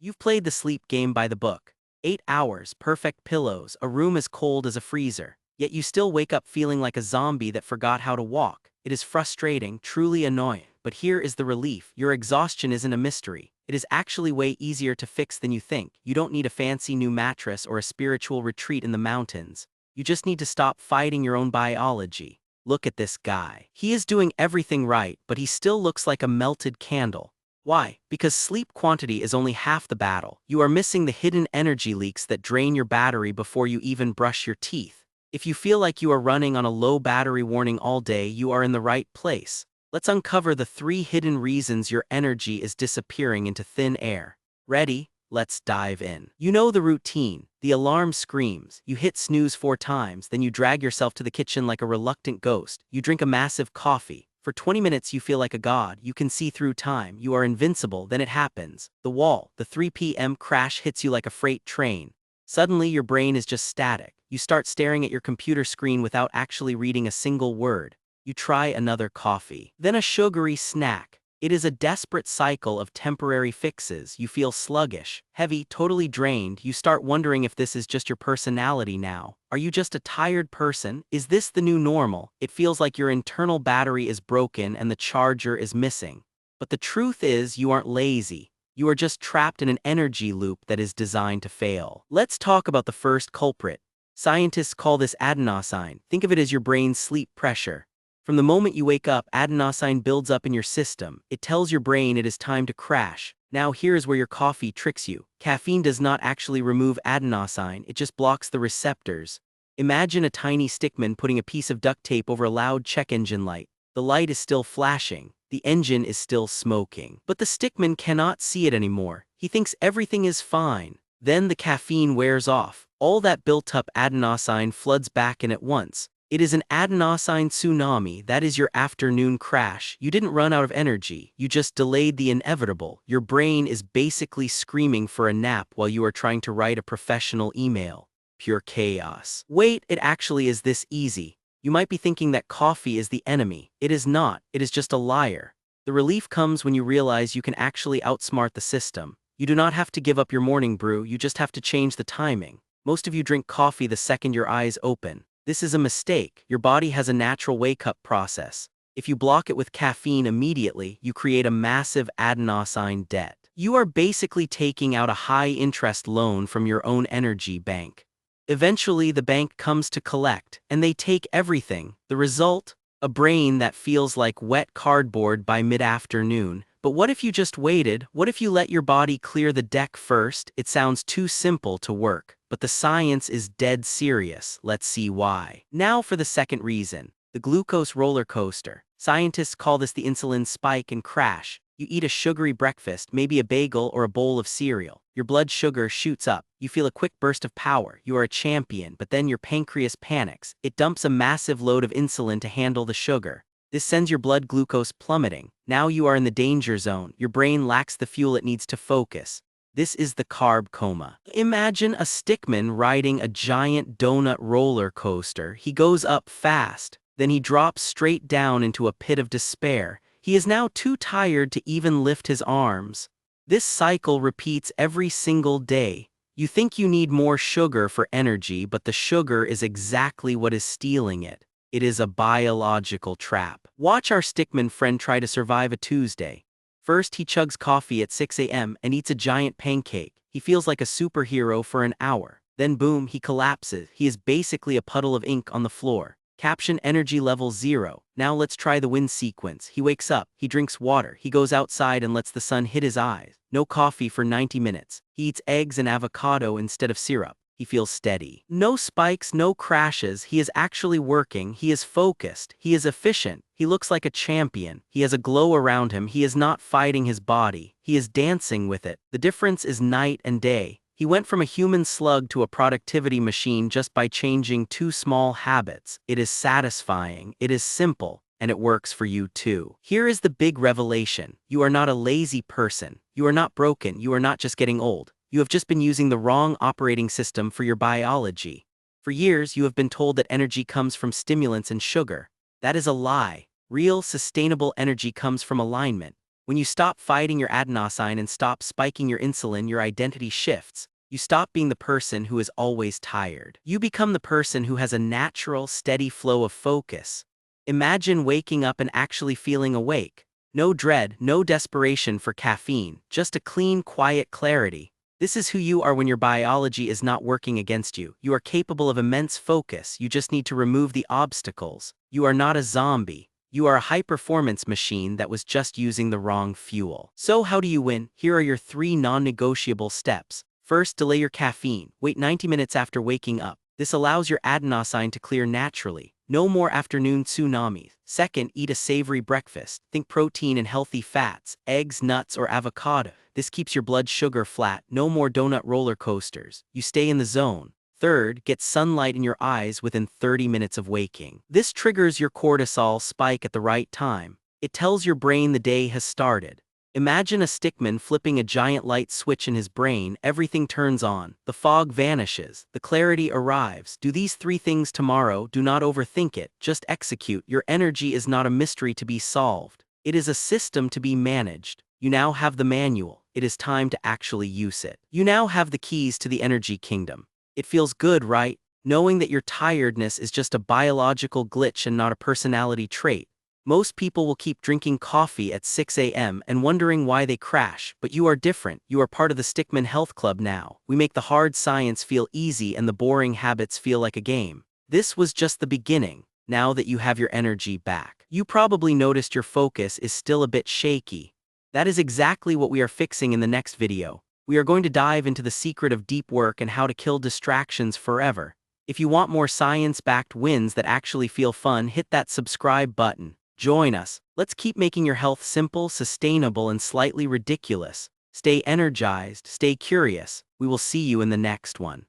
You've played the sleep game by the book. 8 hours, perfect pillows, a room as cold as a freezer. Yet you still wake up feeling like a zombie that forgot how to walk. It is frustrating, truly annoying. But here is the relief. Your exhaustion isn't a mystery. It is actually way easier to fix than you think. You don't need a fancy new mattress or a spiritual retreat in the mountains. You just need to stop fighting your own biology. Look at this guy. He is doing everything right, but he still looks like a melted candle. Why? Because sleep quantity is only half the battle. You are missing the hidden energy leaks that drain your battery before you even brush your teeth. If you feel like you are running on a low battery warning all day, you are in the right place. Let's uncover the 3 hidden reasons your energy is disappearing into thin air. Ready? Let's dive in. You know the routine. The alarm screams. You hit snooze 4 times, then you drag yourself to the kitchen like a reluctant ghost. You drink a massive coffee. For 20 minutes you feel like a god. You can see through time. You are invincible. Then it happens. The wall, the 3 p.m. crash hits you like a freight train. Suddenly your brain is just static. You start staring at your computer screen without actually reading a single word. You try another coffee. Then a sugary snack. It is a desperate cycle of temporary fixes. You feel sluggish, heavy, totally drained. You start wondering if this is just your personality now. Are you just a tired person? Is this the new normal? It feels like your internal battery is broken and the charger is missing. But the truth is, you aren't lazy. You are just trapped in an energy loop that is designed to fail. Let's talk about the first culprit. Scientists call this adenosine. Think of it as your brain's sleep pressure. From the moment you wake up, adenosine builds up in your system. It tells your brain it is time to crash. Now here's where your coffee tricks you. Caffeine does not actually remove adenosine, it just blocks the receptors. Imagine a tiny stickman putting a piece of duct tape over a loud check engine light. The light is still flashing. The engine is still smoking. But the stickman cannot see it anymore. He thinks everything is fine. Then the caffeine wears off. All that built-up adenosine floods back in at once. It is an adenosine tsunami. That is your afternoon crash. You didn't run out of energy. You just delayed the inevitable. Your brain is basically screaming for a nap while you are trying to write a professional email. Pure chaos. Wait, it actually is this easy. You might be thinking that coffee is the enemy. It is not. It is just a liar. The relief comes when you realize you can actually outsmart the system. You do not have to give up your morning brew. You just have to change the timing. Most of you drink coffee the second your eyes open. This is a mistake. Your body has a natural wake-up process. If you block it with caffeine immediately, you create a massive adenosine debt. You are basically taking out a high-interest loan from your own energy bank. Eventually, the bank comes to collect, and they take everything. The result? A brain that feels like wet cardboard by mid-afternoon. But what if you just waited? What if you let your body clear the deck first? It sounds too simple to work. But the science is dead serious. Let's see why. Now for the second reason, the glucose roller coaster. Scientists call this the insulin spike and crash. You eat a sugary breakfast, maybe a bagel or a bowl of cereal. Your blood sugar shoots up. You feel a quick burst of power. You are a champion, but then your pancreas panics. It dumps a massive load of insulin to handle the sugar. This sends your blood glucose plummeting. Now you are in the danger zone. Your brain lacks the fuel it needs to focus. This is the carb coma. Imagine a stickman riding a giant donut roller coaster. He goes up fast, then he drops straight down into a pit of despair. He is now too tired to even lift his arms. This cycle repeats every single day. You think you need more sugar for energy, but the sugar is exactly what is stealing it. It is a biological trap. Watch our stickman friend try to survive a Tuesday. First, he chugs coffee at 6 a.m. and eats a giant pancake. He feels like a superhero for an hour. Then boom, he collapses. He is basically a puddle of ink on the floor. Caption: energy level 0. Now let's try the win sequence. He wakes up, he drinks water, he goes outside and lets the sun hit his eyes. No coffee for 90 minutes. He eats eggs and avocado instead of syrup. He feels steady. No spikes, no crashes. He is actually working. He is focused. He is efficient. He looks like a champion. He has a glow around him. He is not fighting his body. He is dancing with it. The difference is night and day. He went from a human slug to a productivity machine just by changing 2 small habits. It is satisfying. It is simple. And it works for you too. Here is the big revelation. You are not a lazy person. You are not broken. You are not just getting old. You have just been using the wrong operating system for your biology. For years, you have been told that energy comes from stimulants and sugar. That is a lie. Real, sustainable energy comes from alignment. When you stop fighting your adenosine and stop spiking your insulin, your identity shifts. You stop being the person who is always tired. You become the person who has a natural, steady flow of focus. Imagine waking up and actually feeling awake. No dread, no desperation for caffeine, just a clean, quiet clarity. This is who you are when your biology is not working against you. You are capable of immense focus, you just need to remove the obstacles. You are not a zombie. You are a high-performance machine that was just using the wrong fuel. So how do you win? Here are your 3 non-negotiable steps. First, delay your caffeine. Wait 90 minutes after waking up. This allows your adenosine to clear naturally. No more afternoon tsunamis. Second, eat a savory breakfast. Think protein and healthy fats, eggs, nuts, or avocado. This keeps your blood sugar flat. No more donut roller coasters. You stay in the zone. Third, get sunlight in your eyes within 30 minutes of waking. This triggers your cortisol spike at the right time. It tells your brain the day has started. Imagine a stickman flipping a giant light switch in his brain. Everything turns on. The fog vanishes. The clarity arrives. Do these 3 things tomorrow. Do not overthink it. Just execute. Your energy is not a mystery to be solved. It is a system to be managed. You now have the manual. It is time to actually use it. You now have the keys to the energy kingdom. It feels good, right? Knowing that your tiredness is just a biological glitch and not a personality trait. Most people will keep drinking coffee at 6 a.m. and wondering why they crash, but you are different. You are part of the Stickman Health Club now. We make the hard science feel easy and the boring habits feel like a game. This was just the beginning. Now that you have your energy back, you probably noticed your focus is still a bit shaky. That is exactly what we are fixing in the next video. We are going to dive into the secret of deep work and how to kill distractions forever. If you want more science-backed wins that actually feel fun, hit that subscribe button. Join us. Let's keep making your health simple, sustainable, and slightly ridiculous. Stay energized, stay curious. We will see you in the next one.